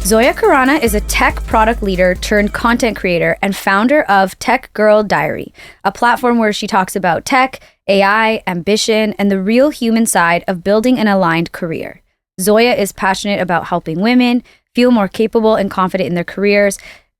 Zoya Khurana is a tech product leader turned content creator and founder of Techgirldiary, a platform where she talks about tech, AI, ambition, and the real human side of building an aligned career. Zoya is passionate about helping women feel more capable and confident in their careers,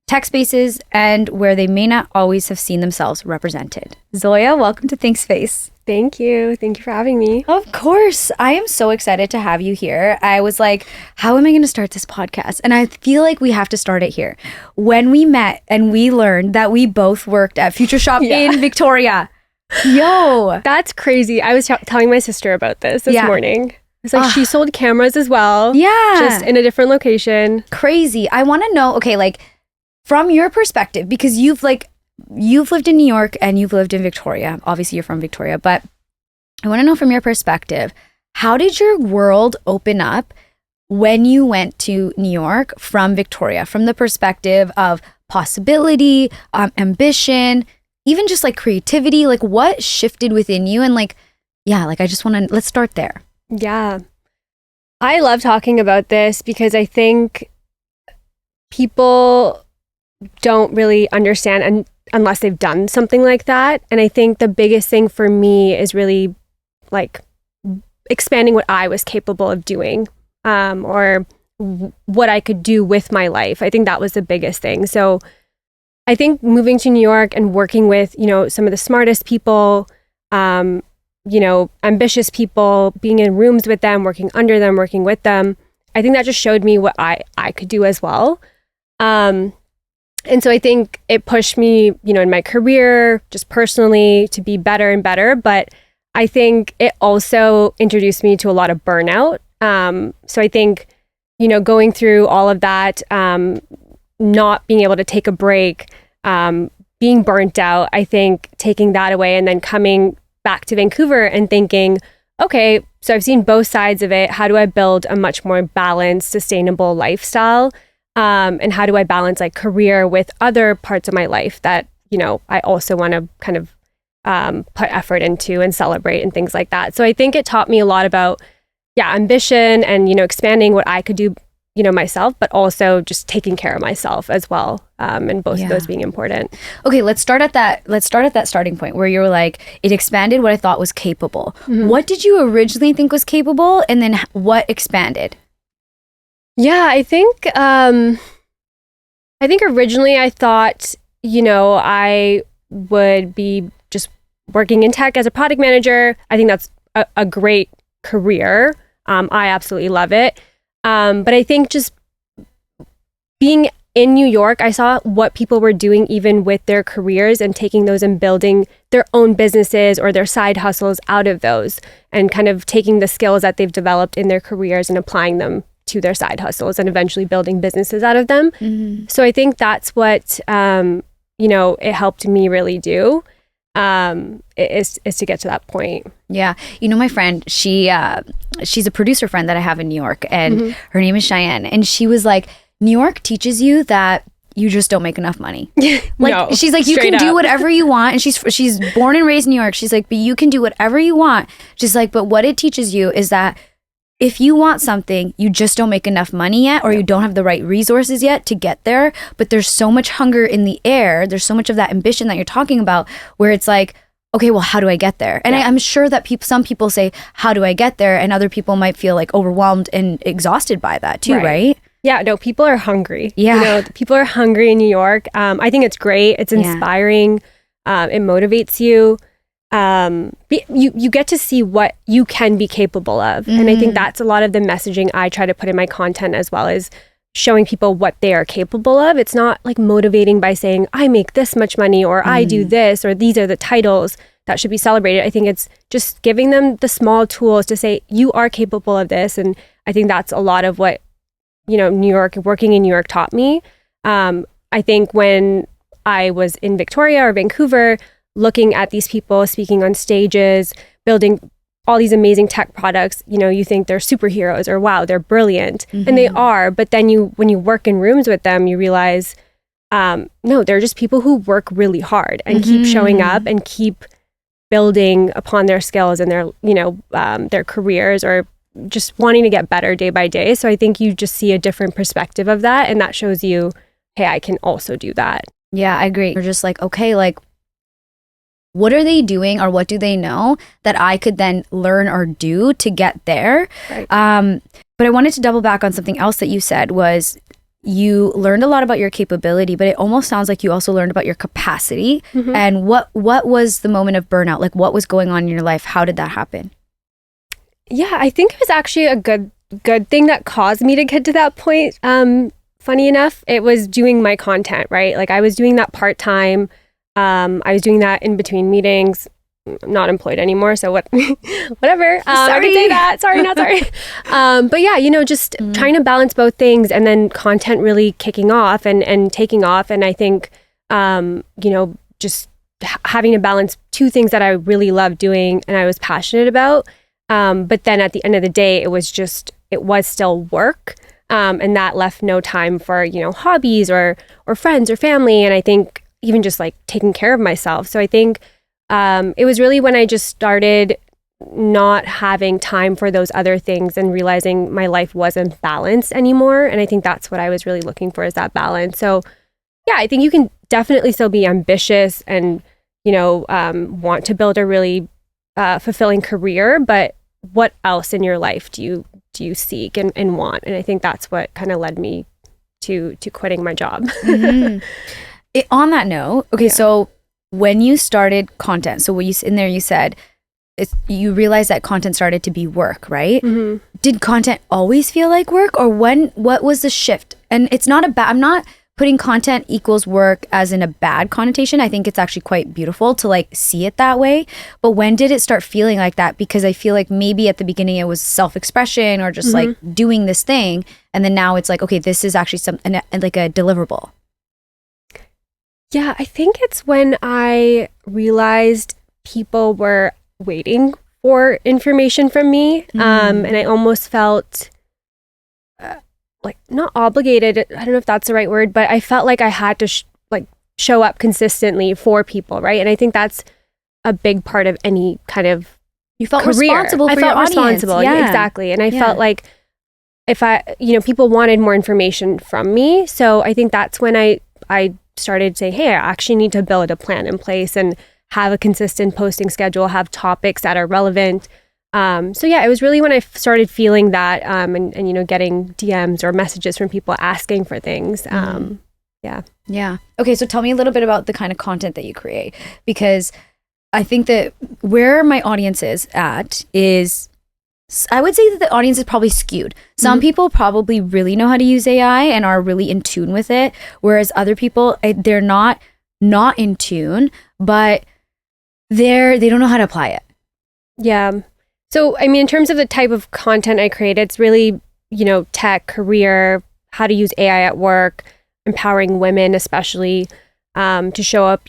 tech spaces, and where they may not always have seen themselves represented. Zoya, welcome to Think Space. Thank you. Thank you for having me. Of course. I am so excited to have you here. I was like, how am I going to start this podcast? And I feel like we have to start it here. When we met and we learned that we both worked at Future Shop in Victoria. Yo. That's crazy. I was telling my sister about this morning. It's like she sold cameras as well. Yeah. Just in a different location. Crazy. I want to know, okay, like from your perspective, because you've lived in New York and you've lived in Victoria. Obviously, you're from Victoria, but I want to know from your perspective, how did your world open up when you went to New York from Victoria, from the perspective of possibility, ambition, even just like creativity? Like what shifted within you? And I just want to, let's start there. Yeah. I love talking about this because I think people don't really understand unless they've done something like that. And I think the biggest thing for me is really like expanding what I was capable of doing, or what I could do with my life. I think that was the biggest thing. So I think moving to New York and working with, some of the smartest people, ambitious people, being in rooms with them, working under them, working with them, I think that just showed me what I could do as well. And so I think it pushed me, in my career, just personally, to be better and better. But I think it also introduced me to a lot of burnout. So I think, going through all of that, not being able to take a break, being burnt out, I think taking that away and then coming back to Vancouver and thinking, okay, so I've seen both sides of it. How do I build a much more balanced, sustainable lifestyle? And how do I balance like career with other parts of my life that, I also want to kind of put effort into and celebrate and things like that. So I think it taught me a lot about, ambition and, expanding what I could do, myself, but also just taking care of myself as well. And both of those being important. Okay, let's start at that starting point where you're like, it expanded what I thought was capable. Mm-hmm. What did you originally think was capable? And then what expanded? Yeah, I think originally I thought, I would be just working in tech as a product manager. I think that's a great career. I absolutely love it. But I think just being in New York, I saw what people were doing even with their careers and taking those and building their own businesses or their side hustles out of those and kind of taking the skills that they've developed in their careers and applying them to their side hustles and eventually building businesses out of them. Mm-hmm. So I think that's what, it helped me really do, is to get to that point. Yeah. My friend, she's a producer friend that I have in New York and her name is Cheyenne. And she was like, New York teaches you that you just don't make enough money. She's like, you can do whatever you want. And she's born and raised in New York. She's like, but you can do whatever you want. She's like, but what it teaches you is that if you want something, you just don't make enough money yet, or you don't have the right resources yet to get there. But there's so much hunger in the air. There's so much of that ambition that you're talking about where it's like, okay, well, how do I get there? And I'm sure that some people say, how do I get there? And other people might feel like overwhelmed and exhausted by that too, right? Yeah, no, people are hungry. Yeah. People are hungry in New York. I think it's great. It's inspiring. It motivates you. You get to see what you can be capable of. Mm-hmm. And I think that's a lot of the messaging I try to put in my content as well, is showing people what they are capable of. It's not like motivating by saying, I make this much money, or I do this, or these are the titles that should be celebrated. I think it's just giving them the small tools to say, you are capable of this. And I think that's a lot of what, working in New York taught me. I think when I was in Victoria or Vancouver, looking at these people speaking on stages, building all these amazing tech products, you think they're superheroes or wow, they're brilliant. Mm-hmm. And they are. But then when you work in rooms with them, you realize, no, they're just people who work really hard and keep showing up and keep building upon their skills and their, their careers or just wanting to get better day by day. So I think you just see a different perspective of that. And that shows you, hey, I can also do that. Yeah, I agree. You're just like, okay, like, what are they doing or what do they know that I could then learn or do to get there? Right. But I wanted to double back on something else that you said was you learned a lot about your capability, but it almost sounds like you also learned about your capacity. Mm-hmm. And what was the moment of burnout? Like, what was going on in your life? How did that happen? Yeah, I think it was actually a good thing that caused me to get to that point. Funny enough, it was doing my content, right? Like I was doing that part-time. I was doing that in between meetings. I'm not employed anymore, so whatever. I can say that. Sorry, not sorry. But yeah, just trying to balance both things, and then content really kicking off and taking off. And I think, just having to balance two things that I really loved doing and I was passionate about. But then at the end of the day, it was still work. And that left no time for, hobbies or friends or family. And I think even just like taking care of myself. So I think it was really when I just started not having time for those other things and realizing my life wasn't balanced anymore. And I think that's what I was really looking for, is that balance. So yeah, I think you can definitely still be ambitious and, want to build a really fulfilling career, but what else in your life do you seek and want? And I think that's what kind of led me to quitting my job. Mm-hmm. On that note, okay, so when you started content, so when you said you realized that content started to be work, right? Mm-hmm. Did content always feel like work, or what was the shift? And it's not I'm not putting content equals work as in a bad connotation. I think it's actually quite beautiful to like see it that way. But when did it start feeling like that? Because I feel like maybe at the beginning it was self-expression or just like doing this thing. And then now it's like, okay, this is actually like a deliverable. Yeah, I think it's when I realized people were waiting for information from me. And I almost felt like not obligated. I don't know if that's the right word, but I felt like I had to show up consistently for people, right? And I think that's a big part of any kind of you felt career. Responsible for your audience. Responsible, yeah. Exactly. And I felt like if people wanted more information from me. So I think that's when I started saying, hey, I actually need to build a plan in place and have a consistent posting schedule, have topics that are relevant. So yeah, it was really when I started feeling that and getting DMs or messages from people asking for things. Yeah. Okay, so tell me a little bit about the kind of content that you create, because I think that where my audience is at is, I would say that the audience is probably skewed. Some people probably really know how to use AI and are really in tune with it, whereas other people, they're not in tune, but they don't know how to apply it. Yeah. So, I mean, in terms of the type of content I create, it's really, tech, career, how to use AI at work, empowering women, especially to show up,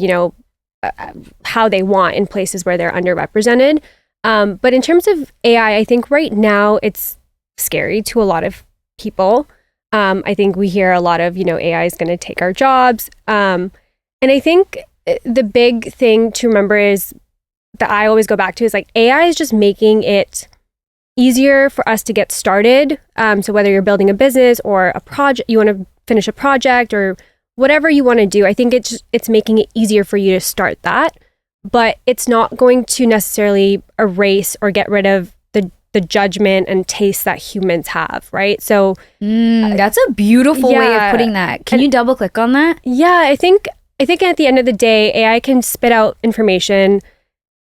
how they want in places where they're underrepresented. But in terms of AI, I think right now it's scary to a lot of people. I think we hear a lot of, AI is going to take our jobs. And I think the big thing to remember is that I always go back to is like AI is just making it easier for us to get started. So whether you're building a business or a project, you want to finish a project or whatever you want to do, I think it's making it easier for you to start that. But it's not going to necessarily erase or get rid of the judgment and taste that humans have, right? So that's a beautiful way of putting that. Can you double click on that? Yeah, I think at the end of the day, AI can spit out information.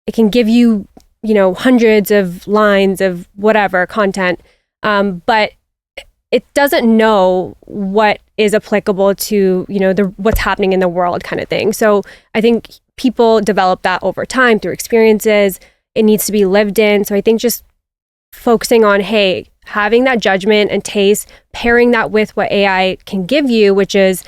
It can give you, hundreds of lines of whatever content, but it doesn't know what is applicable to, what's happening in the world kind of thing. So I think people develop that over time through experiences. It needs to be lived in. So I think just focusing on, hey, having that judgment and taste, pairing that with what AI can give you, which is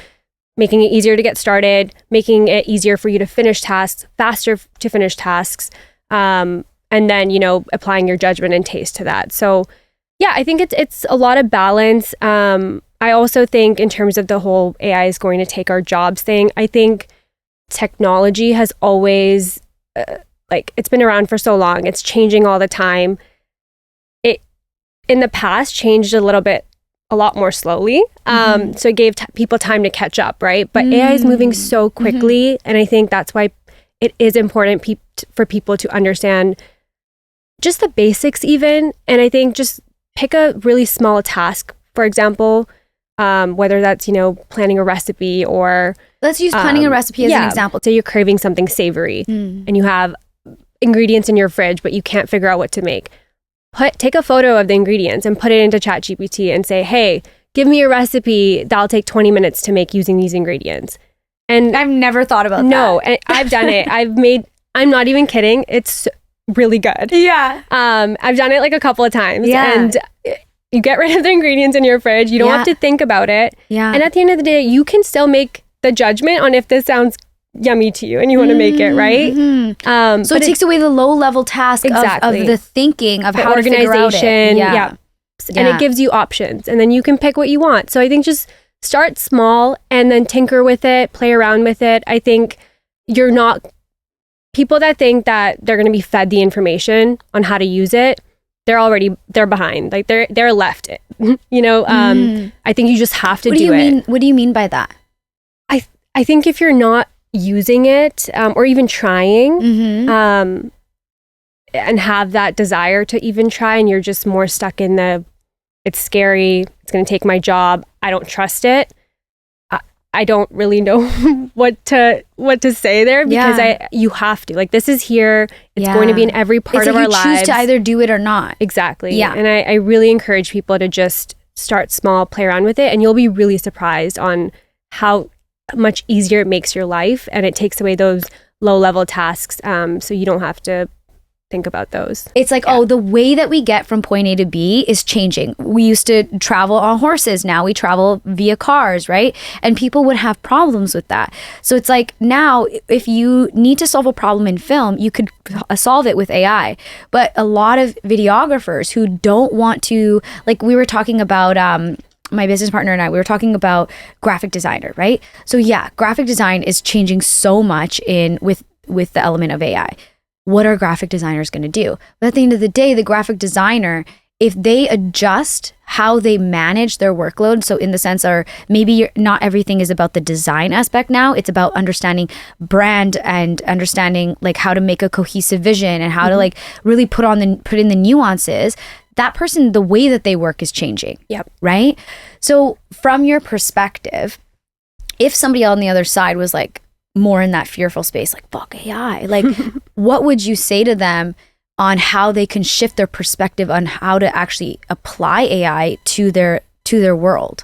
making it easier to get started, making it easier for you to finish tasks, faster to finish tasks, and then, applying your judgment and taste to that. So yeah, I think it's a lot of balance. I also think in terms of the whole AI is going to take our jobs thing, I think technology has always, it's been around for so long. It's changing all the time. in the past changed a lot more slowly. So it gave people time to catch up, right? But AI is moving so quickly. And I think that's why it is important for people to understand just the basics even. And I think just pick a really small task, for example, whether that's, planning a recipe or... Let's use planning a recipe as an example. So you're craving something savory and you have ingredients in your fridge, but you can't figure out what to make. Take a photo of the ingredients and put it into ChatGPT and say, hey, give me a recipe that'll take 20 minutes to make using these ingredients. And I've never thought about that. No, and I've done it. I'm not even kidding. It's really good. Yeah. I've done it like a couple of times. Yeah. And you get rid of the ingredients in your fridge. You don't have to think about it. Yeah. And at the end of the day, you can still make the judgment on if this sounds yummy to you and you want to make it, right? So it takes away the low level task of the thinking of how to figure out it. Yeah. And it gives you options and then you can pick what you want. So I think just start small and then tinker with it, play around with it. I think people that think that they're going to be fed the information on how to use it, they're behind. Like they're left. I think you just have to do it. What do you mean by that? I think if you're not using it or even trying and have that desire to even try and you're just more stuck in it's scary, it's going to take my job, I don't trust it, I don't really know what to say there because you have to, like, this is here, it's going to be in every part of our lives. You choose to either do it or not. Exactly. Yeah. And I really encourage people to just start small, play around with it, and you'll be really surprised on how much easier it makes your life, and it takes away those low level tasks so you don't have to think about those. It's like, the way that we get from point A to B is changing. We used to travel on horses. Now we travel via cars, right? And people would have problems with that. So it's like now if you need to solve a problem in film, you could solve it with AI. But a lot of videographers who don't want to, like we were talking about, my business partner and I, we were talking about graphic designer, right? So graphic design is changing so much with the element of AI. What are graphic designers going to do? But at the end of the day, the graphic designer, if they adjust how they manage their workload, so in the sense, or maybe not everything is about the design aspect now, it's about understanding brand and understanding like how to make a cohesive vision and how to like really put in the nuances. That person, the way that they work is changing. Yep. Right? So from your perspective, if somebody on the other side was like more in that fearful space, like fuck AI, like what would you say to them on how they can shift their perspective on how to actually apply AI to their world?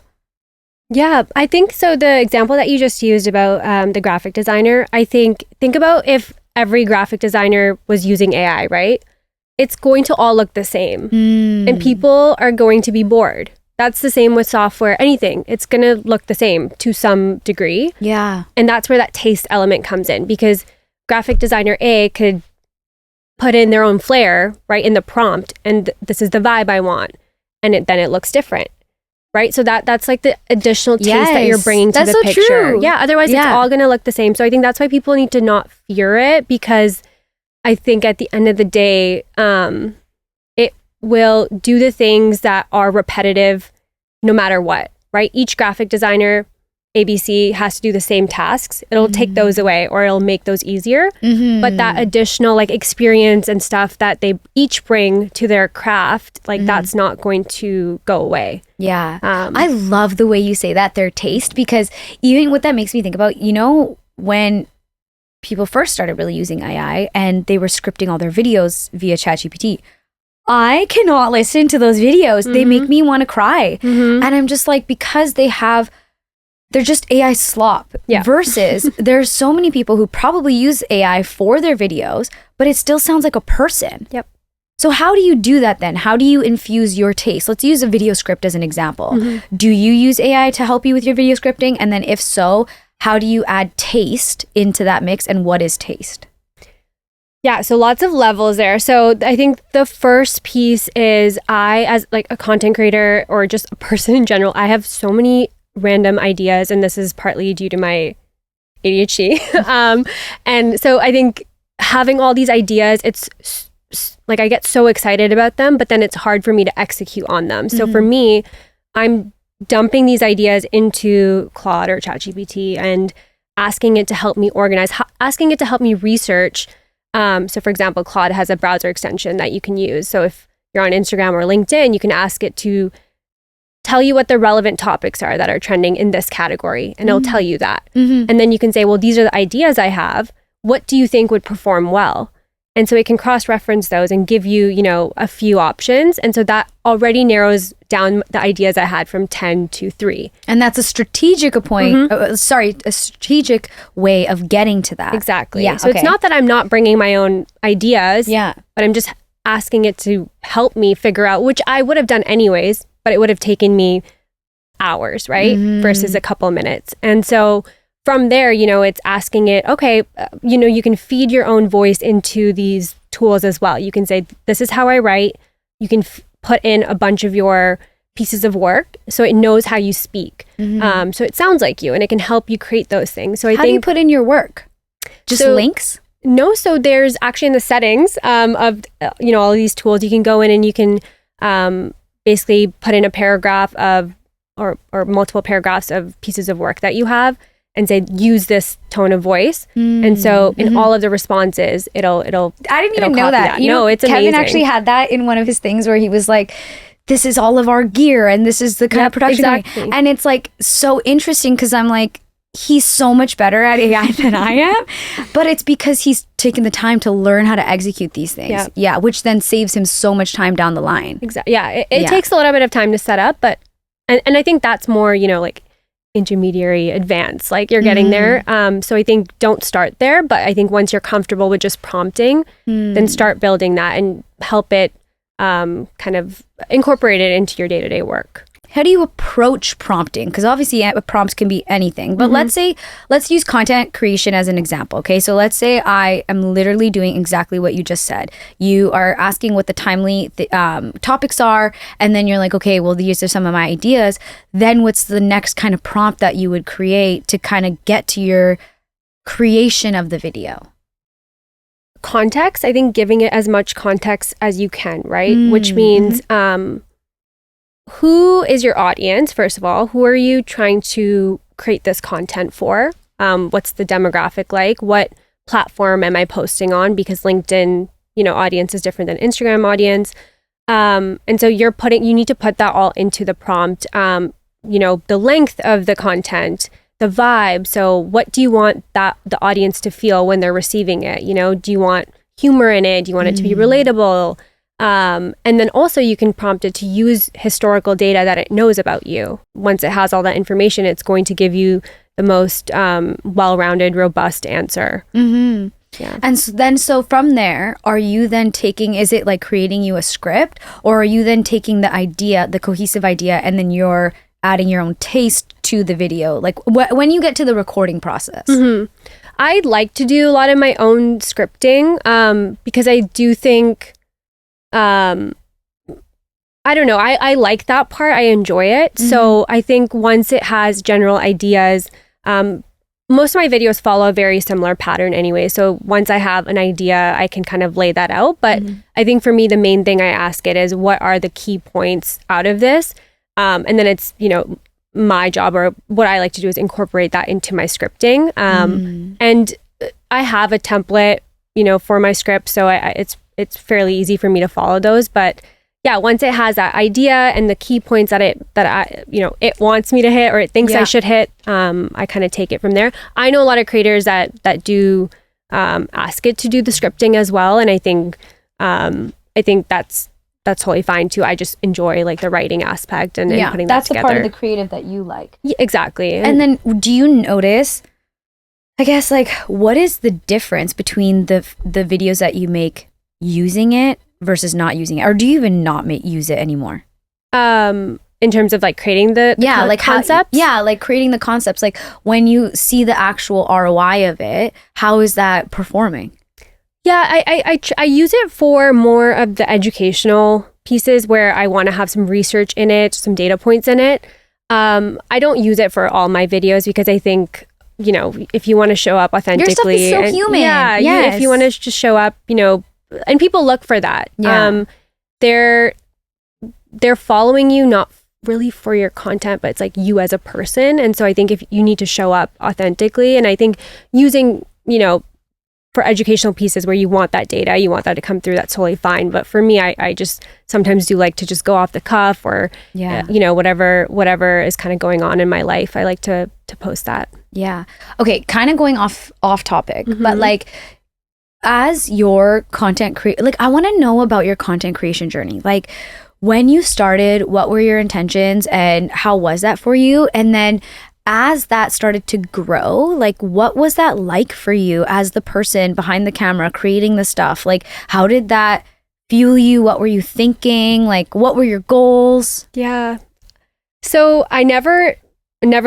Yeah, I think so. The example that you just used about the graphic designer, I think about if every graphic designer was using AI, right? It's going to all look the same and people are going to be bored. That's the same with software, anything. It's going to look the same to some degree. Yeah. And that's where that taste element comes in because graphic designer A could put in their own flair, right, in the prompt and this is the vibe I want. And then it looks different, right? So that's like the additional taste that you're bringing to the picture. True. Yeah, otherwise it's all going to look the same. So I think that's why people need to not fear it because I think at the end of the day, it will do the things that are repetitive no matter what, right? Each graphic designer, ABC, has to do the same tasks. It'll take those away or it'll make those easier. But that additional like experience and stuff that they each bring to their craft, like that's not going to go away. Yeah. I love the way you say that, their taste, because even what that makes me think about, when people first started really using AI and they were scripting all their videos via ChatGPT, I cannot listen to those videos. They make me want to cry. And I'm just like, because they're just AI slop. Yeah. Versus there's so many people who probably use AI for their videos, but it still sounds like a person. Yep. So how do you do that then? How do you infuse your taste? Let's use a video script as an example. Do you use AI to help you with your video scripting? And then if so, how do you add taste into that mix, and what is taste? Yeah, so lots of levels there. So I think the first piece is I, as like a content creator or just a person in general, I have so many random ideas, and this is partly due to my ADHD. And so I think having all these ideas, it's like I get so excited about them, but then it's hard for me to execute on them. So for me, I'm dumping these ideas into Claude or ChatGPT and asking it to help me organize, asking it to help me research. So for example, Claude has a browser extension that you can use. So if you're on Instagram or LinkedIn, you can ask it to tell you what the relevant topics are that are trending in this category, and it'll tell you that. And then you can say, well, these are the ideas I have. What do you think would perform well? And so it can cross-reference those and give you, you know, a few options. And so that already narrows down the ideas I had from 10 to 3. And that's a strategic a strategic way of getting to that. Exactly. Yeah, so it's not that I'm not bringing my own ideas, but I'm just asking it to help me figure out, which I would have done anyways, but it would have taken me hours, right? Versus a couple minutes. And so from there, you know, it's asking it, okay, you know, you can feed your own voice into these tools as well. You can say, this is how I write. You can put in a bunch of your pieces of work so it knows how you speak. So it sounds like you, and it can help you create those things. So how do you put in your work? Just links? No, so there's actually in the settings of, you know, all these tools, you can go in and you can basically put in a paragraph of, or multiple paragraphs of pieces of work that you have, and say, use this tone of voice. And so in all of the responses, it'll I didn't even know that. You know, it's Kevin amazing. actually had that in one of his things where he was like, this is all of our gear and this is the kind of production. Exactly. And it's like so interesting because I'm like, he's so much better at AI than I am, but it's because he's taken the time to learn how to execute these things. Yeah, which then saves him so much time down the line. Exactly. Yeah, it takes a little bit of time to set up, but and I think that's more, you know, like intermediary, advanced, like you're getting there. So I think don't start there, but I think once you're comfortable with just prompting, then start building that and help it kind of incorporate it into your day-to-day work. How do you approach prompting? Because obviously prompts can be anything, but let's use content creation as an example. Okay, so let's say I am literally doing exactly what you just said. You are asking what the timely topics are, and then you're like, okay, well, these are some of my ideas. Then what's the next kind of prompt that you would create to kind of get to your creation of the video? Context, I think giving it as much context as you can, right? Which means who is your audience, first of all? Who are you trying to create this content for? What's the demographic like? What platform am I posting on? Because LinkedIn, you know, audience is different than Instagram audience. And so you need to put that all into the prompt. You know, the length of the content, the vibe. So what do you want the audience to feel when they're receiving it? You know, do you want humor in it? Do you want it to be relatable? And then also you can prompt it to use historical data that it knows about you. Once it has all that information, it's going to give you the most well-rounded, robust answer. Yeah. And so from there, are you then is it like creating you a script, or are you then taking the idea, the cohesive idea, and then you're adding your own taste to the video? Like when you get to the recording process? I like to do a lot of my own scripting because I do think I don't know. I like that part. I enjoy it. So I think once it has general ideas, most of my videos follow a very similar pattern anyway. So once I have an idea, I can kind of lay that out. But I think for me, the main thing I ask it is, what are the key points out of this? And then it's, you know, my job, or what I like to do, is incorporate that into my scripting. And I have a template, you know, for my script. So it's fairly easy for me to follow those. But yeah, once it has that idea and the key points that it wants me to hit, or it thinks I should hit, I kind of take it from there. I know a lot of creators that do ask it to do the scripting as well, and I think that's totally fine too. I just enjoy like the writing aspect and putting that together. That's the part of the creative that you like. Yeah, exactly. And then do you notice, I guess, like, what is the difference between the videos that you make using it versus not using it? Or do you even not use it anymore? In terms of like creating the concepts? Like creating the concepts. Like when you see the actual ROI of it, how is that performing? Yeah, I use it for more of the educational pieces where I want to have some research in it, some data points in it. I don't use it for all my videos because I think, you know, if you want to show up authentically, your stuff is so human. Yeah, if you want to just show up, you know, and people look for that. Yeah. They're following you not really for your content, but it's like you as a person. And so I think if you need to show up authentically, and I think using, for educational pieces where you want that data, you want that to come through, that's totally fine. But for me, I just sometimes do like to just go off the cuff or, whatever is kind of going on in my life. I like to post that. Yeah. Okay. Kind of going off topic, but like as your content I want to know about your content creation journey. Like when you started, what were your intentions and how was that for you? And then as that started to grow, like what was that like for you as the person behind the camera creating the stuff? Like how did that fuel you? What were you thinking? Like what were your goals? Yeah. So I never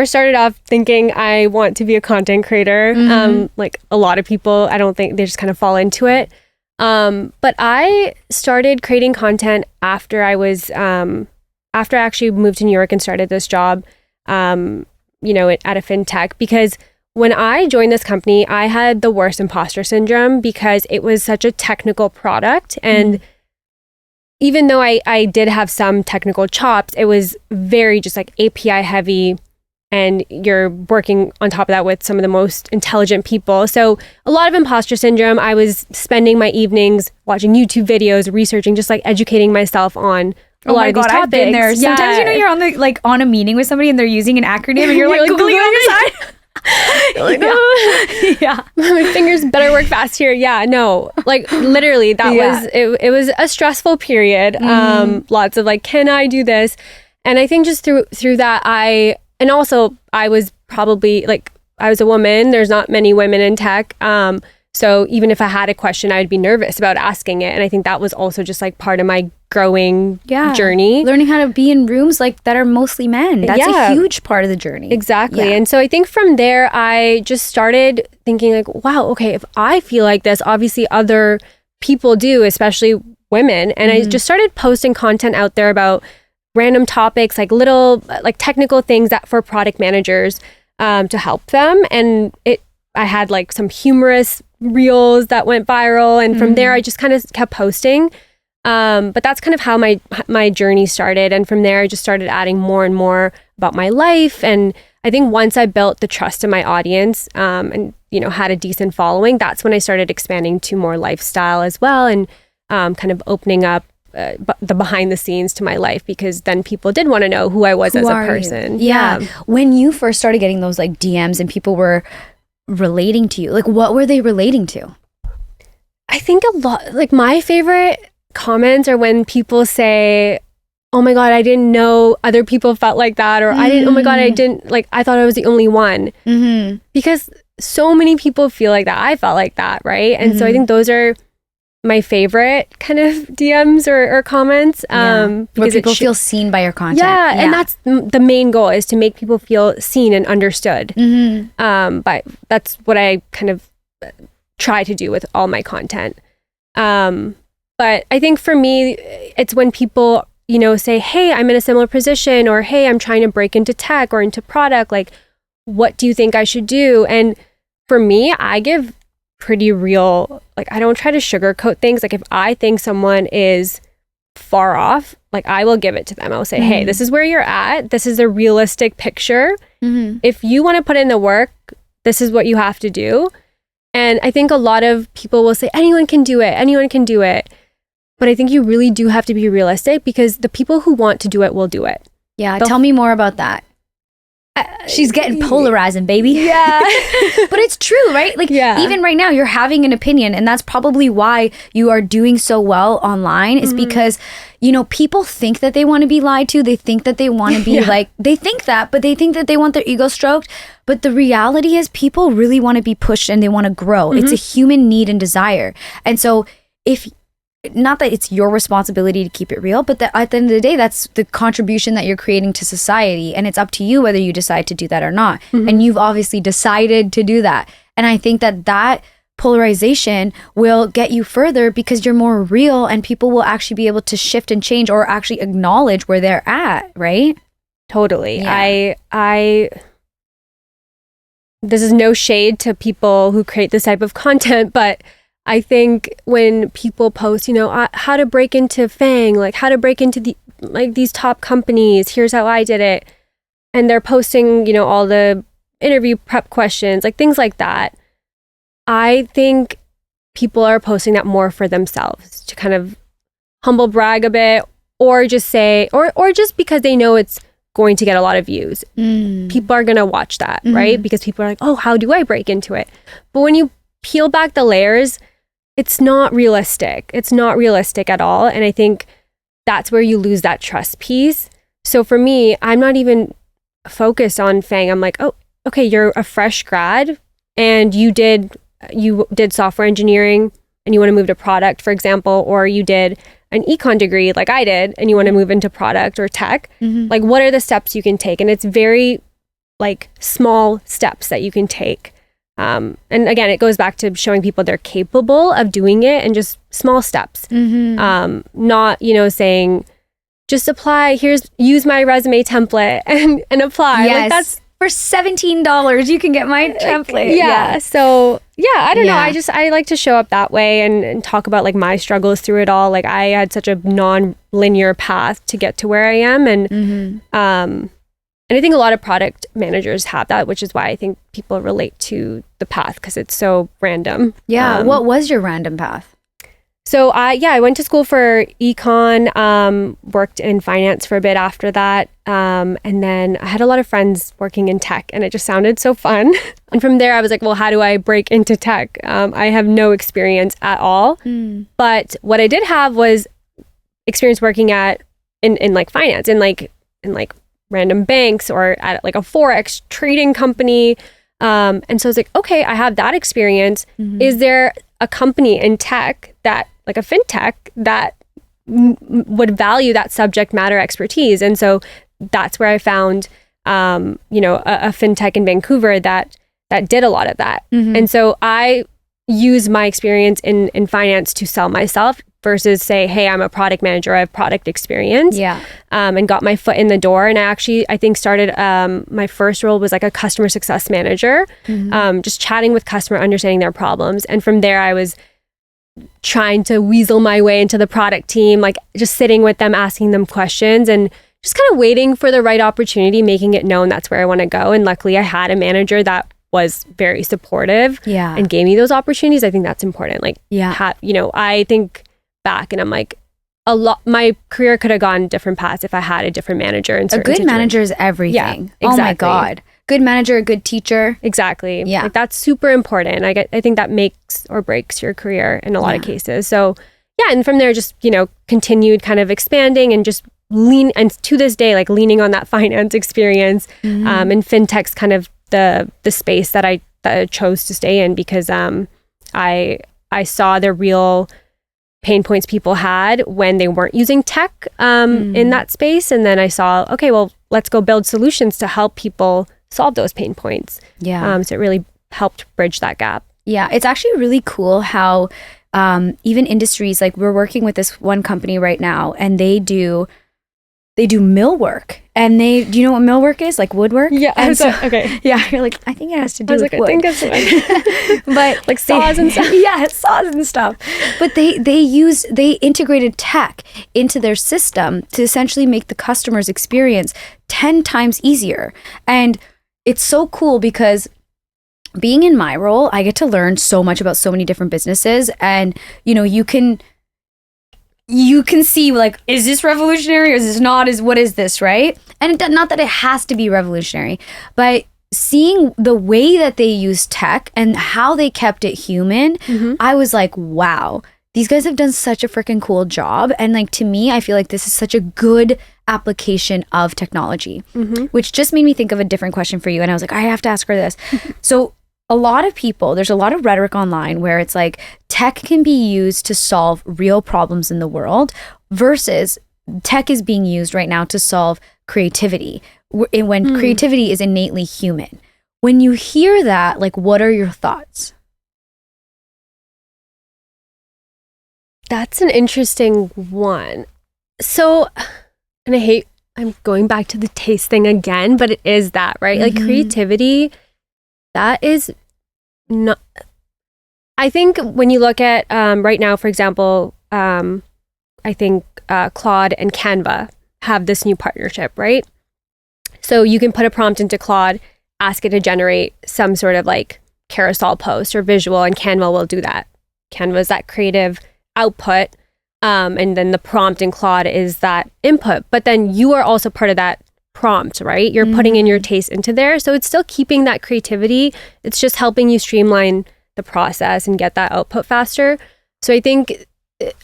started off thinking I want to be a content creator. Like a lot of people, I don't think they just kind of fall into it. But I started creating content after I actually moved to New York and started this job, at a fintech, because when I joined this company, I had the worst imposter syndrome because it was such a technical product. And even though I did have some technical chops, it was very just like API heavy. And you're working on top of that with some of the most intelligent people. So a lot of imposter syndrome. I was spending my evenings watching YouTube videos, researching, just like educating myself on a lot of these topics. I've been there. Sometimes you're on a meeting with somebody and they're using an acronym and you're like Googling on the side. Like, yeah. My fingers better work fast here. Yeah, no, like literally that was, it was a stressful period. Lots of like, can I do this? And I think just through that, and also I was probably like, I was a woman, there's not many women in tech. So even if I had a question, I would be nervous about asking it. And I think that was also just like part of my growing journey. Learning how to be in rooms like that are mostly men. That's a huge part of the journey. Exactly. Yeah. And so I think from there, I just started thinking like, wow, okay, if I feel like this, obviously other people do, especially women. And I just started posting content out there about random topics, like little like technical things that for product managers to help them. And I had like some humorous reels that went viral, and from there I just kind of kept posting. But that's kind of how my journey started. And from there I just started adding more and more about my life. And I think once I built the trust in my audience and had a decent following, that's when I started expanding to more lifestyle as well, and kind of opening up the behind the scenes to my life, because then people did want to know who I was as a person. Yeah. When you first started getting those like DMs and people were relating to you, like what were they relating to? I think a lot, like my favorite comments are when people say, oh my God, I didn't know other people felt like that, or oh my God, I didn't, like, I thought I was the only one. Because so many people feel like that. I felt like that, right? And so I think those are my favorite kind of DMs or comments. Because where people feel seen by your content. Yeah, and that's the main goal, is to make people feel seen and understood. But that's what I kind of try to do with all my content. But I think for me, it's when people, say, hey, I'm in a similar position, or hey, I'm trying to break into tech or into product. Like, what do you think I should do? And for me, I give pretty real, like, I don't try to sugarcoat things. Like, if I think someone is far off, like, I will give it to them. I'll say, hey, this is where you're at. This is a realistic picture. If you want to put in the work, this is what you have to do. And I think a lot of people will say, anyone can do it. Anyone can do it. But I think you really do have to be realistic, because the people who want to do it will do it. Yeah. Tell me more about that. She's getting polarizing, baby. Yeah. But it's true, right? Like, even right now, you're having an opinion, and that's probably why you are doing so well online, is because, people think that they want to be lied to. They think that they want to be they think that, but they think that they want their ego stroked. But the reality is people really want to be pushed and they want to grow. It's a human need and desire. And so not that it's your responsibility to keep it real, but that at the end of the day, that's the contribution that you're creating to society. And it's up to you whether you decide to do that or not. And you've obviously decided to do that. And I think that polarization will get you further, because you're more real, and people will actually be able to shift and change, or actually acknowledge where they're at, right? Totally. Yeah. This is no shade to people who create this type of content, but I think when people post, how to break into FANG, like how to break into these top companies, here's how I did it. And they're posting, all the interview prep questions, like things like that. I think people are posting that more for themselves to kind of humble brag a bit, or just say, or just because they know it's going to get a lot of views. People are going to watch that, right? Because people are like, oh, how do I break into it? But when you peel back the layers, it's not realistic. It's not realistic at all. And I think that's where you lose that trust piece. So for me, I'm not even focused on FANG. I'm like, oh, okay, you're a fresh grad and you did software engineering and you want to move to product, for example, or you did an econ degree like I did and you want to move into product or tech. Like, what are the steps you can take? And it's very like small steps that you can take. And again, it goes back to showing people they're capable of doing it and just small steps. Not, saying just apply, use my resume template and apply. Yes. Like that's for $17 you can get my template. Yeah. So I don't know. I like to show up that way and talk about like my struggles through it all. Like I had such a non-linear path to get to where I am. And I think a lot of product managers have that, which is why I think people relate to the path because it's so random. Yeah. What was your random path? So I went to school for econ, worked in finance for a bit after that. And then I had a lot of friends working in tech and it just sounded so fun. And from there I was like, well, how do I break into tech? I have no experience at all. But what I did have was experience working in like finance, in random banks or at like a Forex trading company. And so I was like, okay, I have that experience. Is there a company in tech that, like a fintech, that would value that subject matter expertise? And so that's where I found, a fintech in Vancouver that did a lot of that. And so I use my experience in finance to sell myself versus say, hey, I'm a product manager, I have product experience. And got my foot in the door. And I think started, my first role was like a customer success manager, just chatting with customer, understanding their problems. And from there, I was trying to weasel my way into the product team, like just sitting with them, asking them questions and just kind of waiting for the right opportunity, making it known that's where I want to go. And luckily I had a manager that was very supportive and gave me those opportunities. I think that's important. Like, I think back and I'm like, my career could have gone different paths if I had a different manager. And a good manager is everything. Yeah, exactly. Oh my God. Good manager, a good teacher. Exactly. Yeah. Like that's super important. I think that makes or breaks your career in a lot of cases. So and from there just, continued kind of expanding and just and to this day, like leaning on that finance experience. And fintech's kind of the space that I chose to stay in because I saw the real pain points people had when they weren't using tech in that space. And then I saw, okay, well, let's go build solutions to help people solve those pain points. So it really helped bridge that gap. Yeah, it's actually really cool how even industries, like we're working with this one company right now and they do millwork. And do you know what millwork is? Like woodwork? Yeah. And okay. Yeah, you're like, I think it has to do with wood. I think it's but like saws and stuff. Yeah, saws and stuff. But they integrated tech into their system to essentially make the customer's experience 10 times easier. And it's so cool because being in my role, I get to learn so much about so many different businesses. And, you can see like, is this revolutionary or is this not? What is this, right? And not that it has to be revolutionary, but seeing the way that they use tech and how they kept it human, I was like, wow, these guys have done such a freaking cool job. And like, to me, I feel like this is such a good application of technology, which just made me think of a different question for you. And I was like, I have to ask her this. So a lot of people, there's a lot of rhetoric online where it's like tech can be used to solve real problems in the world versus tech is being used right now to solve creativity when creativity is innately human. When you hear that, like, what are your thoughts? That's an interesting one. So, and I'm going back to the taste thing again, but it is that, right? Like creativity, that is not, I think when you look at right now, for example, I think Claude and Canva have this new partnership, right? So you can put a prompt into Claude, ask it to generate some sort of like carousel post or visual, and Canva will do that. Canva is that creative output, and then the prompt in Claude is that input. But then you are also part of that prompt, right? You're putting in your taste into there. So it's still keeping that creativity. It's just helping you streamline the process and get that output faster. So I think,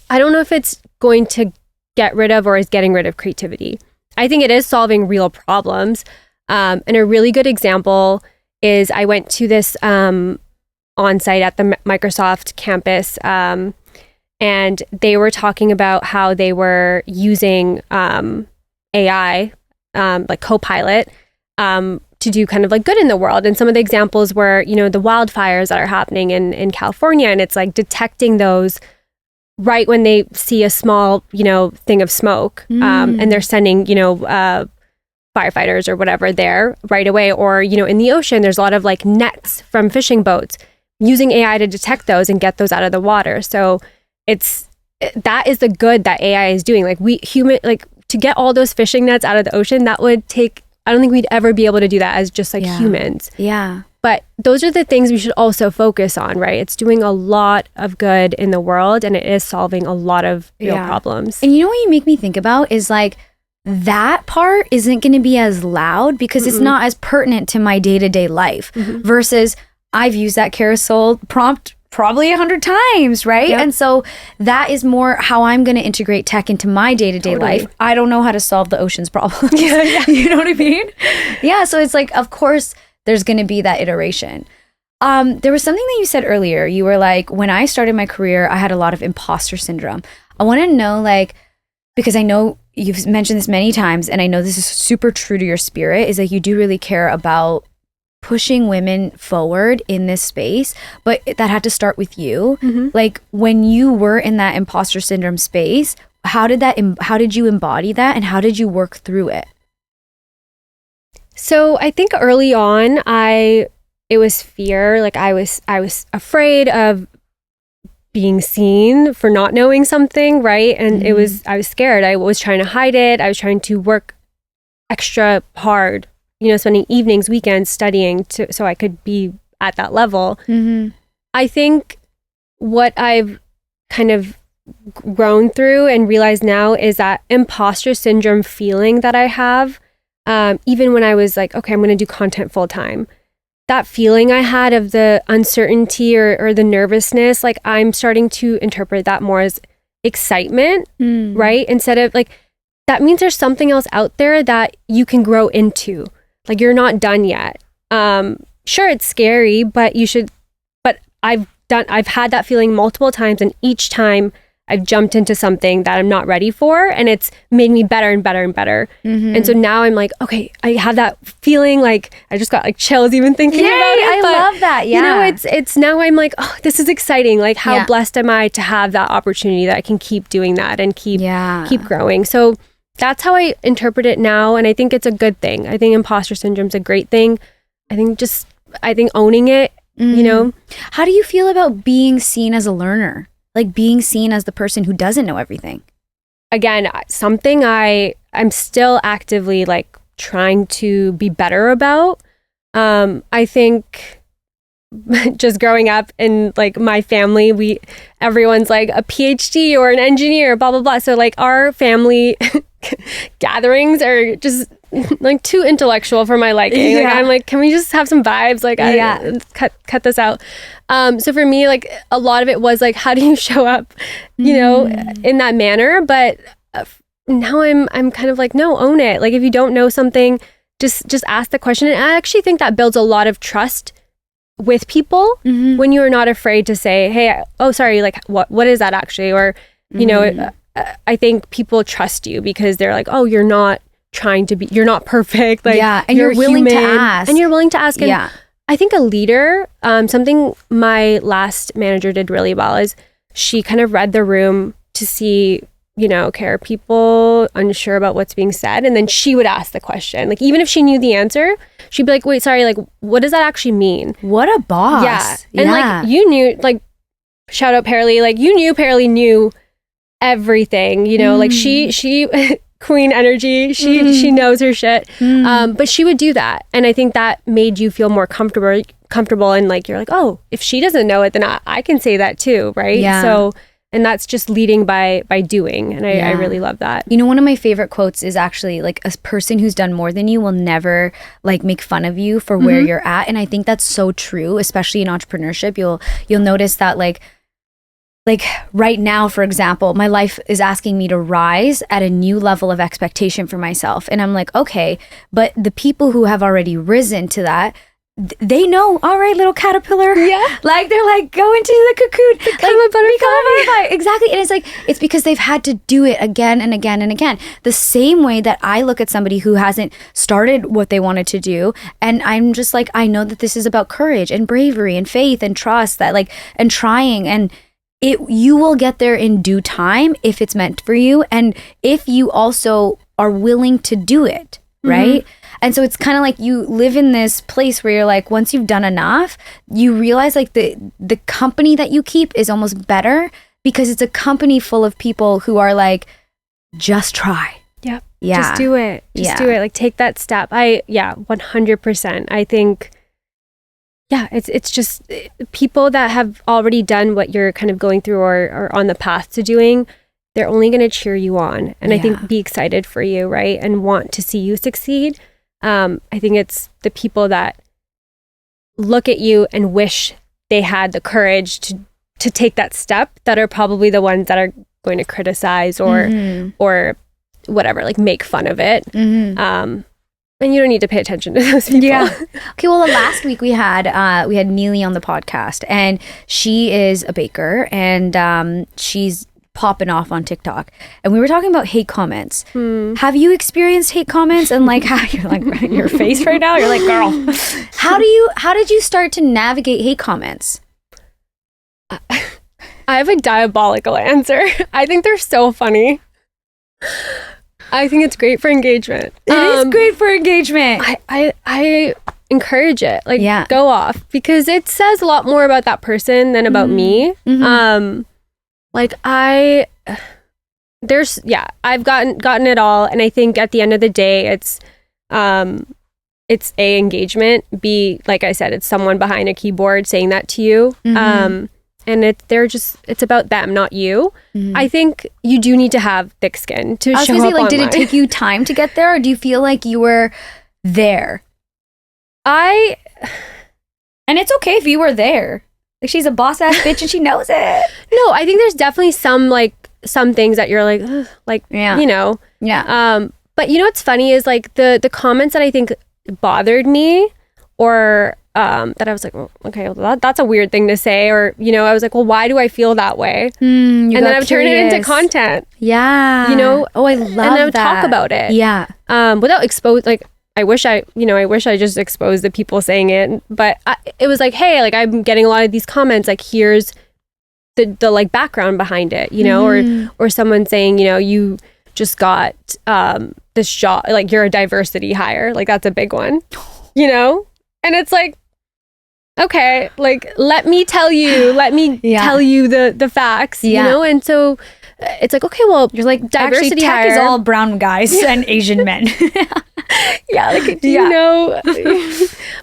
I don't know if it's going to get rid of or is getting rid of creativity. I think it is solving real problems. And a really good example is I went to this on-site at the Microsoft campus, and they were talking about how they were using AI, like Copilot, to do kind of like good in the world. And some of the examples were, you know, the wildfires that are happening in California, and it's like detecting those right when they see a small, you know, thing of smoke, and they're sending, you know, firefighters or whatever there right away. Or, you know, in the ocean, there's a lot of like nets from fishing boats, using AI to detect those and get those out of the water. So that is the good that AI is doing. Like to get all those fishing nets out of the ocean, that would take, I don't think we'd ever be able to do that as just like humans. Yeah. But those are the things we should also focus on, right? It's doing a lot of good in the world, and it is solving a lot of real problems. And you know what you make me think about is like, that part isn't going to be as loud because it's not as pertinent to my day-to-day life versus I've used that carousel prompt probably 100 times, right? Yep. And so that is more how I'm going to integrate tech into my day-to-day life. I don't know how to solve the ocean's problems. You know what I mean? Yeah, so it's like, of course, there's going to be that iteration. There was something that you said earlier. You were like, when I started my career, I had a lot of imposter syndrome. I want to know, like, because I know you've mentioned this many times, and I know this is super true to your spirit, is that you do really care about pushing women forward in this space, but that had to start with you. Like, when you were in that imposter syndrome space, how did you embody that, and how did you work through it? So I think early on, it was fear. Like I was afraid of being seen for not knowing something, right? And I was scared. I was trying to hide it. I was trying to work extra hard, you know, spending evenings, weekends studying so I could be at that level. I think what I've kind of grown through and realized now is that imposter syndrome feeling that I have, even when I was like, okay, I'm going to do content full time. That feeling I had of the uncertainty or the nervousness, like I'm starting to interpret that more as excitement, right? Instead of like, that means there's something else out there that you can grow into. Like you're not done yet. Sure, it's scary, but I've had that feeling multiple times, and each time I've jumped into something that I'm not ready for, and it's made me better and better and better. And so now I'm like, okay, I have that feeling, like I just got like chills even thinking about it. I love that. Yeah. You know, it's now I'm like, oh, this is exciting. Like how blessed am I to have that opportunity that I can keep doing that and keep growing. So that's how I interpret it now. And I think it's a good thing. I think imposter syndrome is a great thing. I think owning it, you know. How do you feel about being seen as a learner? Like being seen as the person who doesn't know everything? Again, something I'm still actively like trying to be better about. I think just growing up in like my family, everyone's like a PhD or an engineer, blah, blah, blah. So like our family gatherings are just like too intellectual for my liking. Like I'm like, can we just have some vibes? Like cut this out. So for me, like a lot of it was like, how do you show up, you know, in that manner? But now I'm kind of like, no, own it. Like if you don't know something, just ask the question. And I actually think that builds a lot of trust with people when you are not afraid to say, hey, oh, sorry, like what is that actually? Or, you know, I think people trust you because they're like, oh, you're not perfect. Like, and you're willing to ask. And you're willing to ask. And I think a leader, something my last manager did really well is she kind of read the room to see, you know, okay, are people unsure about what's being said? And then she would ask the question. Like, even if she knew the answer, she'd be like, wait, sorry, like, what does that actually mean? What a boss. Yeah. And like, you knew, like, shout out Paralee, like you knew Paralee knew everything, you know, like she queen energy, she knows her shit. But she would do that. And I think that made you feel more comfortable and like, you're like, oh, if she doesn't know it, then I can say that too. Right. Yeah. So, and that's just leading by doing. And I really love that. You know, one of my favorite quotes is actually like, a person who's done more than you will never like make fun of you for where you're at. And I think that's so true, especially in entrepreneurship. You'll notice that like right now, for example, my life is asking me to rise at a new level of expectation for myself. And I'm like, okay, but the people who have already risen to that, they know, all right, little caterpillar. Yeah. Like, they're like, go into the cocoon. Become a butterfly. Exactly. And it's like, it's because they've had to do it again and again and again. The same way that I look at somebody who hasn't started what they wanted to do. And I'm just like, I know that this is about courage and bravery and faith and trust, that like, and trying, and you will get there in due time if it's meant for you. And if you also are willing to do it, right? And so it's kind of like you live in this place where you're like, once you've done enough, you realize like the company that you keep is almost better because it's a company full of people who are like, just try. Yep. Yeah. Just do it. Just do it. Like, take that step. 100%. I think, it's just people that have already done what you're kind of going through or on the path to doing, they're only going to cheer you on. And I think be excited for you, right? And want to see you succeed. I think it's the people that look at you and wish they had the courage to take that step that are probably the ones that are going to criticize or whatever, like make fun of it. And you don't need to pay attention to those people. Yeah. Okay. Well, last week we had Neely on the podcast, and she is a baker, and she's popping off on TikTok, and we were talking about hate comments. Have you experienced hate comments? And like, how you're like your face right now? You're like, girl, how did you start to navigate hate comments? I have a diabolical answer. I think they're so funny. I think it's great for engagement. It is great for engagement. I encourage it. Like, go off, because it says a lot more about that person than about me. Like I've gotten it all, and I think at the end of the day, it's A, engagement, B, like I said, it's someone behind a keyboard saying that to you. And it's about them, not you. I think you do need to have thick skin to show up online. Did it take you time to get there, or do you feel like you were there? And it's okay if you were there. Like, she's a boss ass bitch and she knows it. No, I think there's definitely some things that you're like, you know. Yeah. But you know what's funny is like the comments that I think bothered me, or that I was like, well, okay, well, that's a weird thing to say, or, you know, I was like, well, why do I feel that way? And then I've turned it into content. Yeah. You know? Oh, I love that. And then I would talk about it. Yeah. Without like, I wish I just exposed the people saying it, but it was like, hey, like, I'm getting a lot of these comments, like, here's the like background behind it, you know, or someone saying, you know, you just got this job, like, you're a diversity hire, like, that's a big one, you know? And it's like, okay, like, let me tell you the facts, you know? And so it's like, okay, well, you're like, diversity tech is all brown guys and Asian men. You know?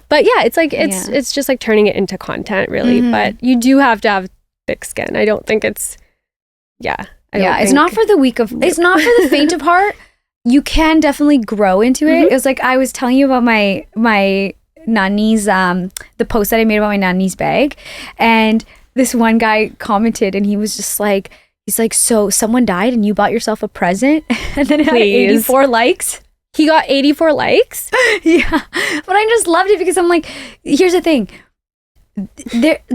But yeah, it's like, it's just like turning it into content, really. But you do have to have thick skin. I don't think it's, it's not for the weak of, it's not for the faint of heart. You can definitely grow into it. It was like, I was telling you about my nanny's, the post that I made about my nanny's bag, and this one guy commented, and he was just like, he's like, so someone died and you bought yourself a present? And then it had 84 likes. He got 84 likes? Yeah. But I just loved it because I'm like, here's the thing.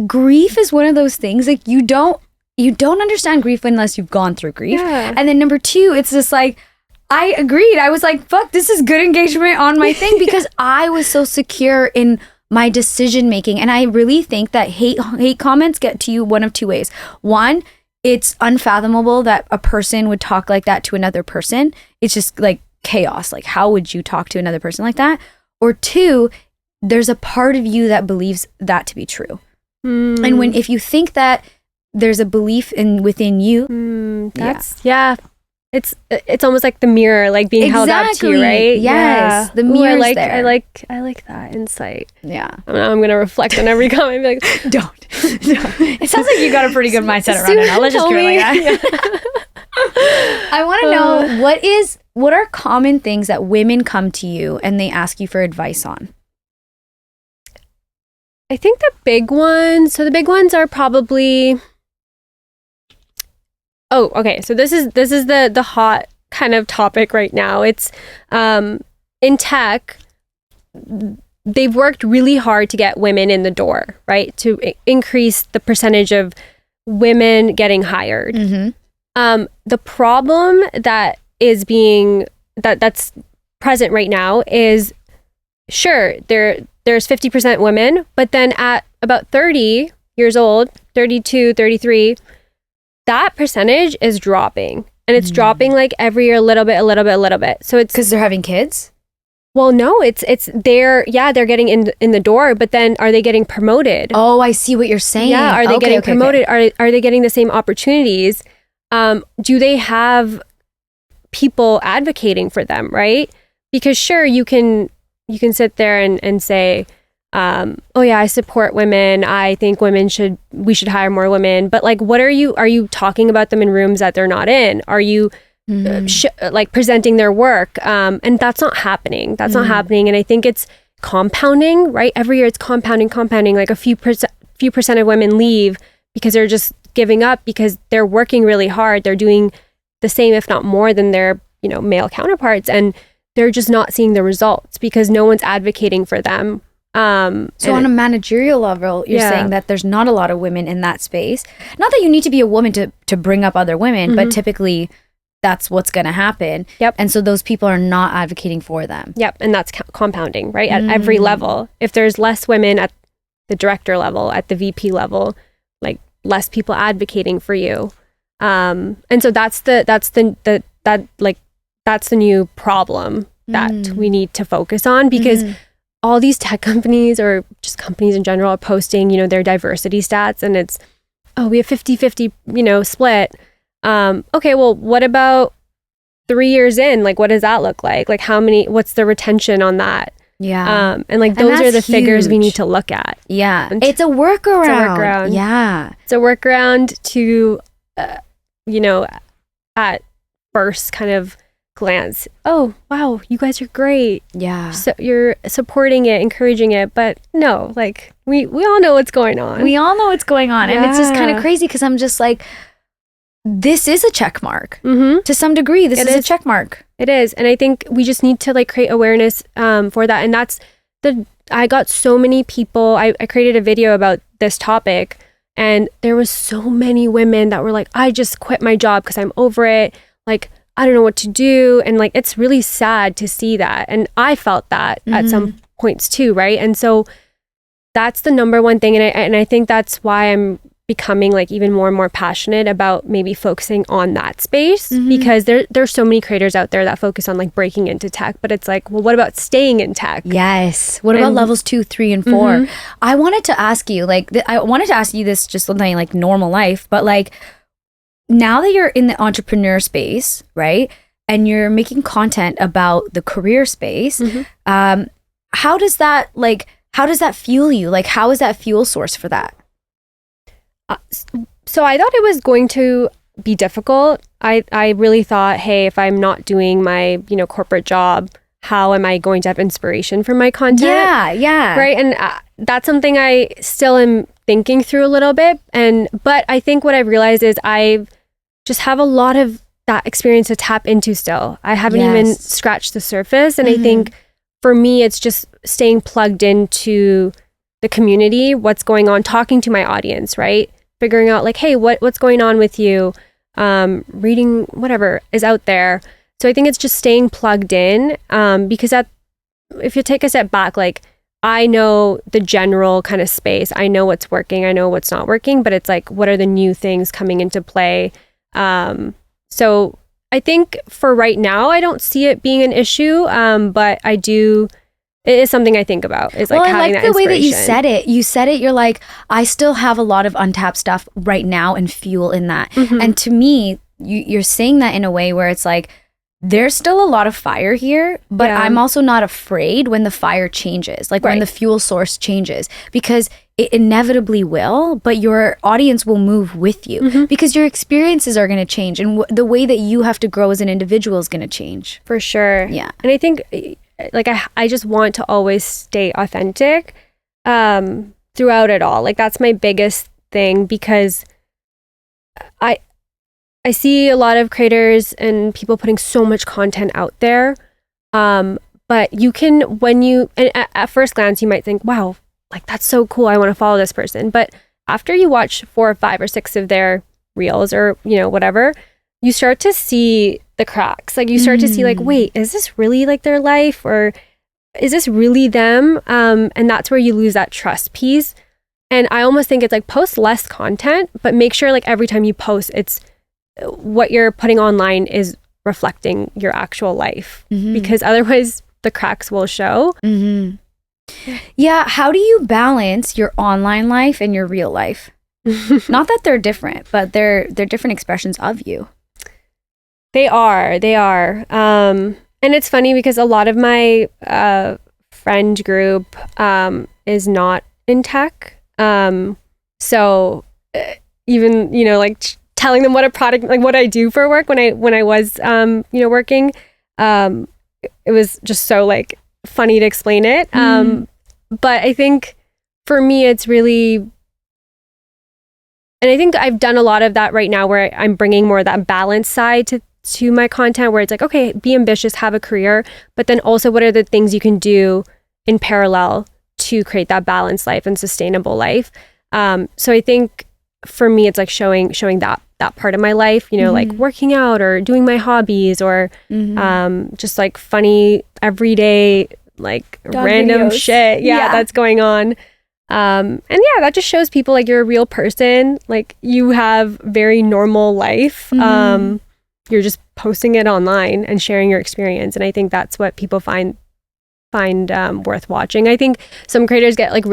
Grief is one of those things, like, you don't understand grief unless you've gone through grief. Yeah. And then number two, it's just like, I agreed. I was like, fuck, this is good engagement on my thing, because I was so secure in my decision making. And I really think that hate comments get to you one of two ways. One, it's unfathomable that a person would talk like that to another person. It's just like chaos. Like, how would you talk to another person like that? Or two, there's a part of you that believes that to be true. And if you think that there's a belief within you. Yeah. It's almost like the mirror, like being held up to you, right? Yes. The mirror's there. I like that insight. Yeah. I'm going to reflect on every comment and be like, don't. It sounds like you got a pretty good mindset around it now. Let's just do it like that. I want to know, what are common things that women come to you and they ask you for advice on? I think the big ones are probably... Oh, okay. So this is the hot kind of topic right now. It's in tech, they've worked really hard to get women in the door, right? To increase the percentage of women getting hired. Mm-hmm. The problem that is that's present right now is, sure, there's 50% women, but then at about 30 years old, 32, 33, that percentage is dropping, and it's dropping like every year a little bit. So it's because they're having kids. Well, no, they're getting in the door, but then are they getting promoted? Oh, I see what you're saying. Yeah, are they getting promoted? Okay. Are they getting the same opportunities? Do they have people advocating for them, right? Because sure, you can sit there and say, oh yeah, I support women. I think we should hire more women. But like, are you talking about them in rooms that they're not in? Are you like presenting their work? And that's not happening. That's not happening. And I think it's compounding, right? Every year it's compounding. Like a few percent of women leave because they're just giving up because they're working really hard. They're doing the same, if not more than their, male counterparts. And they're just not seeing the results because no one's advocating for them. So on a managerial level, you're saying that there's not a lot of women in that space. Not that you need to be a woman to bring up other women, but typically that's what's going to happen. Yep. And so those people are not advocating for them. Yep. And that's compounding, right? At every level. If there's less women at the director level, at the VP level, like less people advocating for you. And so that's the new problem that we need to focus on, because all these tech companies, or just companies in general, are posting, their diversity stats, and it's, we have 50-50, split. Okay, well, what about 3 years in? Like, what does that look like? Like, what's the retention on that? Yeah. And like, those are the figures we need to look at. Yeah. It's a workaround. Yeah. It's a workaround to, at first kind of glance, oh wow, you guys are great, so you're supporting it, encouraging it, but no, like we all know what's going on, and it's just kind of crazy, because I'm just like, this is a check mark. To some degree, this is a check mark. It is. And I think we just need to like create awareness for that. And that's I got so many people, I created a video about this topic, and there was so many women that were like, I just quit my job because I'm over it, like I don't know what to do. And like, it's really sad to see that. And I felt that at some points too, right? And so that's the number one thing. And I think that's why I'm becoming like even more and more passionate about maybe focusing on that space, because there's so many creators out there that focus on like breaking into tech, but it's like, well, what about staying in tech? Yes. What about levels 2, 3, and 4? I wanted to ask you, like, this just something like normal life, but like, now that you're in the entrepreneur space, right, and you're making content about the career space, how does that fuel you? Like, how is that fuel source for that? So I thought it was going to be difficult. I really thought, hey, if I'm not doing my, corporate job, how am I going to have inspiration for my content? Yeah. Right. And that's something I still am thinking through a little bit. But I think what I've realized is I just have a lot of that experience to tap into still. I haven't even scratched the surface. And I think for me, it's just staying plugged into the community, what's going on, talking to my audience, right? Figuring out like, hey, what's going on with you? Reading whatever is out there. So I think it's just staying plugged in, because if you take a step back, like, I know the general kind of space. I know what's working. I know what's not working, but it's like, what are the new things coming into play? So I think for right now, I don't see it being an issue. But I do it is something I think about, is like well, having I like that the way that you inspiration. said it. You're like, I still have a lot of untapped stuff right now and fuel in that. Mm-hmm. And to me, you're saying that in a way where it's like, there's still a lot of fire here, but I'm also not afraid when the fire changes, like when the fuel source changes, because it inevitably will, but your audience will move with you because your experiences are going to change, and the way that you have to grow as an individual is going to change. For sure. Yeah. And I think like I just want to always stay authentic throughout it all. Like that's my biggest thing, because I see a lot of creators and people putting so much content out there. But you can, and at first glance, you might think, wow, like that's so cool, I want to follow this person. But after you watch 4 or 5 or 6 of their reels or, whatever, you start to see the cracks. Like you start to see like, wait, is this really like their life, or is this really them? And that's where you lose that trust piece. And I almost think it's like, post less content, but make sure like every time you post, it's what you're putting online is reflecting your actual life, because otherwise the cracks will show. Yeah. How do you balance your online life and your real life? Not that they're different, but they're different expressions of you. They are. And it's funny because a lot of my friend group is not in tech. So even, like telling them what a product, like what I do for work when I was, working, it was just so like funny to explain it. But I think for me, it's really, and I think I've done a lot of that right now, where I'm bringing more of that balance side to my content, where it's like, okay, be ambitious, have a career, but then also what are the things you can do in parallel to create that balanced life and sustainable life. So I think for me, it's like showing that part of my life, like working out or doing my hobbies, or just like funny everyday like dog random videos. Shit that's going on. And that just shows people like you're a real person, like you have very normal life. You're just posting it online and sharing your experience, and I think that's what people find worth watching. I think some creators get like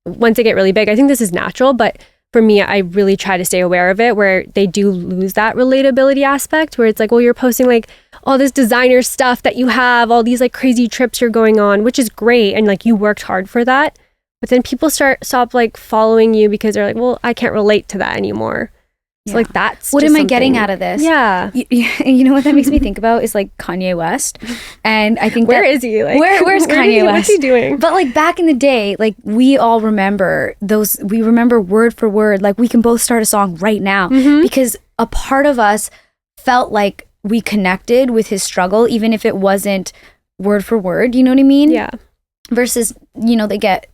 once they get really big, I think this is natural, but for me, I really try to stay aware of it, where they do lose that relatability aspect, where it's like, well, you're posting like all this designer stuff that you have, all these like crazy trips you're going on, which is great, and like you worked hard for that. But then people stop like following you because they're like, well, I can't relate to that anymore. So like that's what am I getting out of this? Yeah. You know what that makes me think about is like Kanye West. And I think where is he? Like where's Kanye West? What's he doing? But like back in the day, like we all remember we remember word for word, like we can both start a song right now because a part of us felt like we connected with his struggle, even if it wasn't word for word, you know what I mean? Yeah. Versus, they get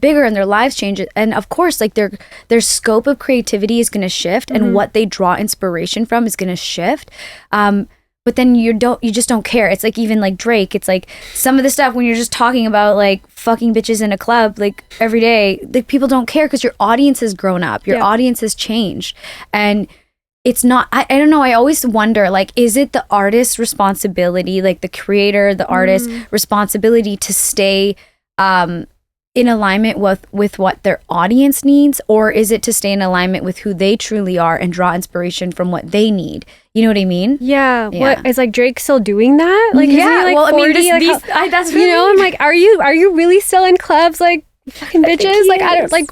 bigger and their lives change, and of course like their scope of creativity is going to shift, and what they draw inspiration from is going to shift, but then you just don't care. It's like even like Drake, it's like some of the stuff when you're just talking about like fucking bitches in a club like every day, like people don't care because your audience has grown up, your audience has changed. And it's not, I don't know, I always wonder, like, is it the artist's responsibility, like the creator, the artist responsibility to stay in alignment with what their audience needs, or is it to stay in alignment with who they truly are and draw inspiration from what they need? You know what I mean? Yeah. What is like Drake still doing that? Like, yeah. Is he, like, well, 40? I mean, that's really, I'm like, are you really still in clubs like fucking bitches? Like, I don't like,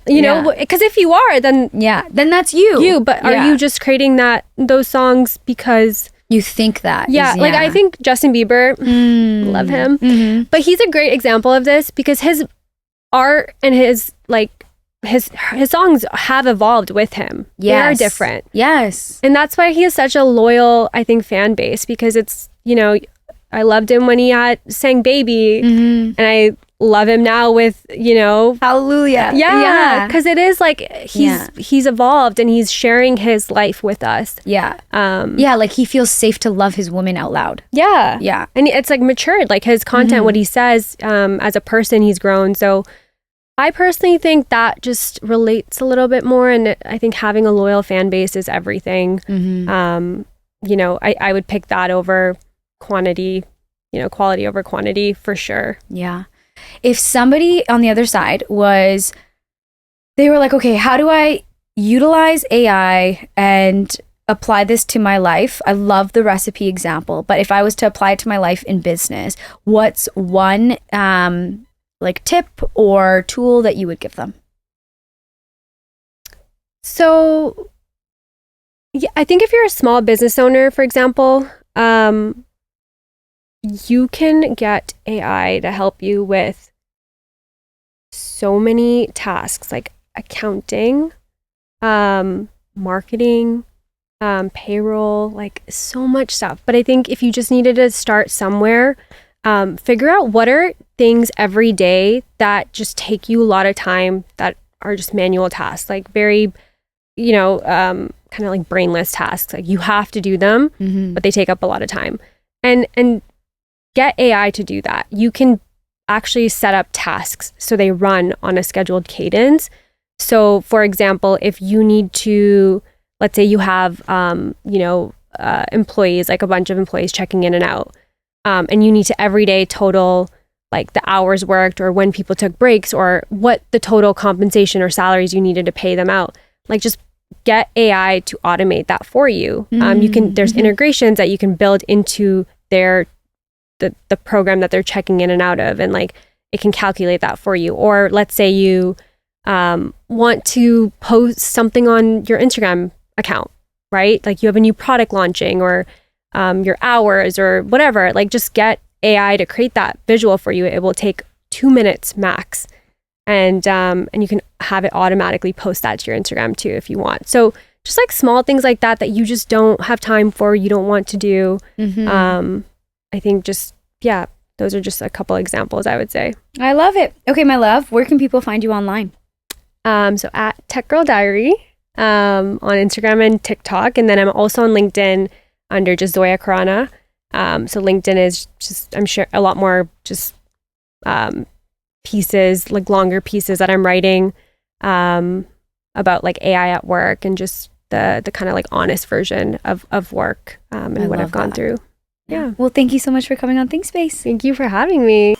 know, because if you are, then then that's you. But are you just creating those songs because you think that? Like I think Justin Bieber, love him, but he's a great example of this because his art and his songs have evolved with him. They are different. Yes. And that's why he has such a loyal, I think, fan base, because it's, I loved him when he sang Baby, and I love him now with, Hallelujah. Yeah. Because it is like he's evolved and he's sharing his life with us. Yeah. Like he feels safe to love his woman out loud. Yeah. Yeah. And it's like matured, like his content, what he says, as a person, he's grown. So I personally think that just relates a little bit more. And I think having a loyal fan base is everything. I would pick that over quantity, quality over quantity for sure. Yeah. If somebody on the other side they were like, okay, how do I utilize AI and apply this to my life? I love the recipe example, but if I was to apply it to my life in business, what's one tip or tool that you would give them? So yeah, I think if you're a small business owner, for example, you can get AI to help you with so many tasks like accounting, marketing, payroll, like so much stuff. But I think if you just needed to start somewhere, figure out what are things every day that just take you a lot of time that are just manual tasks, like very, kind of like brainless tasks. Like you have to do them, but they take up a lot of time. And get AI to do that. You can actually set up tasks so they run on a scheduled cadence. So for example, if you need to, let's say you have, employees, like a bunch of employees checking in and out, and you need to every day total like the hours worked or when people took breaks or what the total compensation or salaries you needed to pay them out. Like just get AI to automate that for you. There's integrations that you can build into the program that they're checking in and out of, and like it can calculate that for you. Or let's say you want to post something on your Instagram account, right? Like you have a new product launching or your hours or whatever, like just get AI to create that visual for you. It will take 2 minutes max. And you can have it automatically post that to your Instagram too if you want. So just like small things like that you just don't have time for, you don't want to do. I think those are just a couple examples I would say. I love it. Okay, my love, where can people find you online? So at Techgirldiary on Instagram and TikTok. And then I'm also on LinkedIn under just Zoya Khurana. So LinkedIn is just, I'm sure, a lot more just pieces, like longer pieces that I'm writing about like AI at work and just the kind of like honest version of work and what I've gone through. Yeah. Well, thank you so much for coming on ThinkSpace. Thank you for having me.